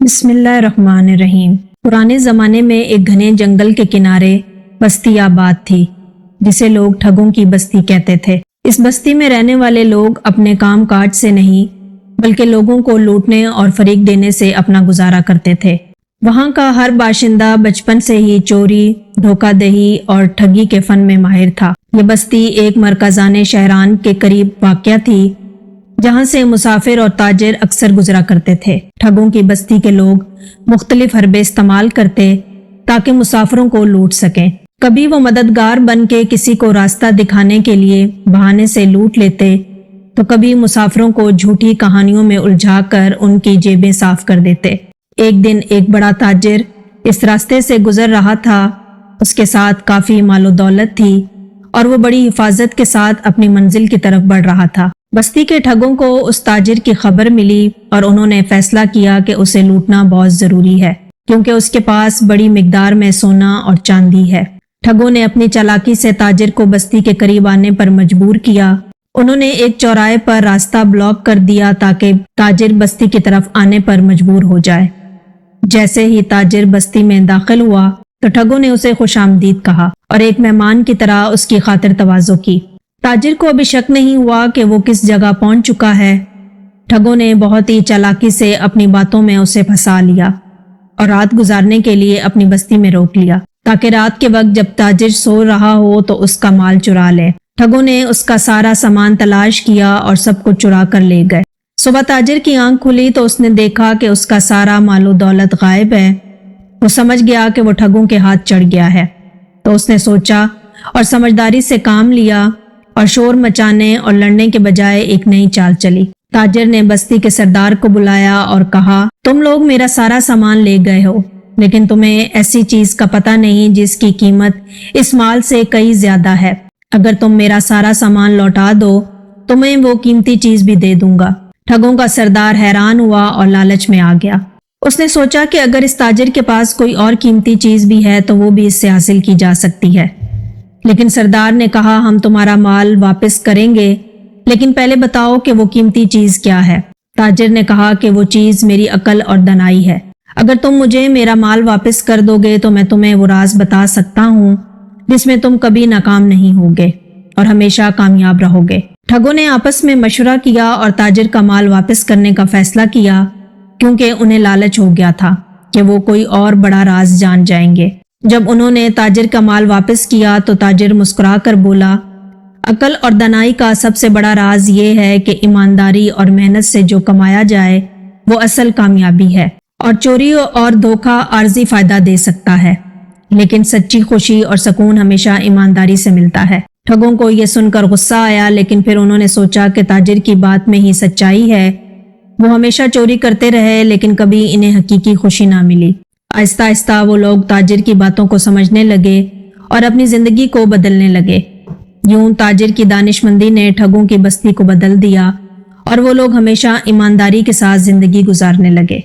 بسم اللہ الرحمن الرحیم۔ پرانے زمانے میں ایک گھنے جنگل کے کنارے بستی آباد تھی جسے لوگ ٹھگوں کی بستی کہتے تھے۔ اس بستی میں رہنے والے لوگ اپنے کام کاج سے نہیں بلکہ لوگوں کو لوٹنے اور فریب دینے سے اپنا گزارا کرتے تھے۔ وہاں کا ہر باشندہ بچپن سے ہی چوری، دھوکہ دہی اور ٹھگی کے فن میں ماہر تھا۔ یہ بستی ایک مرکزانہ شہران کے قریب واقع تھی جہاں سے مسافر اور تاجر اکثر گزرا کرتے تھے۔ ٹھگوں کی بستی کے لوگ مختلف حربے استعمال کرتے تاکہ مسافروں کو لوٹ سکیں۔ کبھی وہ مددگار بن کے کسی کو راستہ دکھانے کے لیے بہانے سے لوٹ لیتے تو کبھی مسافروں کو جھوٹی کہانیوں میں الجھا کر ان کی جیبیں صاف کر دیتے۔ ایک دن ایک بڑا تاجر اس راستے سے گزر رہا تھا۔ اس کے ساتھ کافی مال و دولت تھی اور وہ بڑی حفاظت کے ساتھ اپنی منزل کی طرف بڑھ رہا تھا۔ بستی کے ٹھگوں کو اس تاجر کی خبر ملی اور انہوں نے فیصلہ کیا کہ اسے لوٹنا بہت ضروری ہے کیونکہ اس کے پاس بڑی مقدار میں سونا اور چاندی ہے۔ ٹھگوں نے اپنی چالاکی سے تاجر کو بستی کے قریب آنے پر مجبور کیا۔ انہوں نے ایک چوراہے پر راستہ بلاک کر دیا تاکہ تاجر بستی کی طرف آنے پر مجبور ہو جائے۔ جیسے ہی تاجر بستی میں داخل ہوا تو ٹھگوں نے اسے خوش آمدید کہا اور ایک مہمان کی طرح اس کی خاطر تواضع کی۔ تاجر کو ابھی شک نہیں ہوا کہ وہ کس جگہ پہنچ چکا ہے۔ ٹھگوں نے بہت ہی چالاکی سے اپنی باتوں میں اسے پھنسا لیا اور رات گزارنے کے لیے اپنی بستی میں روک لیا تاکہ رات کے وقت جب تاجر سو رہا ہو تو اس کا مال چرا لے۔ ٹھگوں نے اس کا سارا سامان تلاش کیا اور سب کو چرا کر لے گئے۔ صبح تاجر کی آنکھ کھلی تو اس نے دیکھا کہ اس کا سارا مال و دولت غائب ہے۔ وہ سمجھ گیا کہ وہ ٹھگوں کے ہاتھ چڑھ گیا ہے، تو اس نے سوچا اور سمجھداری سے کام لیا اور شور مچانے اور لڑنے کے بجائے ایک نئی چال چلی۔ تاجر نے بستی کے سردار کو بلایا اور کہا، تم لوگ میرا سارا سامان لے گئے ہو لیکن تمہیں ایسی چیز کا پتہ نہیں جس کی قیمت اس مال سے کئی زیادہ ہے۔ اگر تم میرا سارا سامان لوٹا دو تو میں وہ قیمتی چیز بھی دے دوں گا۔ ٹھگوں کا سردار حیران ہوا اور لالچ میں آ گیا۔ اس نے سوچا کہ اگر اس تاجر کے پاس کوئی اور قیمتی چیز بھی ہے تو وہ بھی اس سے حاصل کی جا سکتی ہے۔ لیکن سردار نے کہا، ہم تمہارا مال واپس کریں گے لیکن پہلے بتاؤ کہ وہ قیمتی چیز کیا ہے۔ تاجر نے کہا کہ وہ چیز میری عقل اور دانائی ہے۔ اگر تم مجھے میرا مال واپس کر دو گے تو میں تمہیں وہ راز بتا سکتا ہوں جس میں تم کبھی ناکام نہیں ہوگے اور ہمیشہ کامیاب رہو گے۔ ٹھگوں نے آپس میں مشورہ کیا اور تاجر کا مال واپس کرنے کا فیصلہ کیا کیونکہ انہیں لالچ ہو گیا تھا کہ وہ کوئی اور بڑا راز جان جائیں گے۔ جب انہوں نے تاجر کا مال واپس کیا تو تاجر مسکرا کر بولا، عقل اور دانائی کا سب سے بڑا راز یہ ہے کہ ایمانداری اور محنت سے جو کمایا جائے وہ اصل کامیابی ہے، اور چوری اور دھوکہ عارضی فائدہ دے سکتا ہے لیکن سچی خوشی اور سکون ہمیشہ ایمانداری سے ملتا ہے۔ ٹھگوں کو یہ سن کر غصہ آیا لیکن پھر انہوں نے سوچا کہ تاجر کی بات میں ہی سچائی ہے۔ وہ ہمیشہ چوری کرتے رہے لیکن کبھی انہیں حقیقی خوشی نہ ملی۔ آہستہ آہستہ وہ لوگ تاجر کی باتوں کو سمجھنے لگے اور اپنی زندگی کو بدلنے لگے۔ یوں تاجر کی دانش مندی نے ٹھگوں کی بستی کو بدل دیا اور وہ لوگ ہمیشہ ایمانداری کے ساتھ زندگی گزارنے لگے۔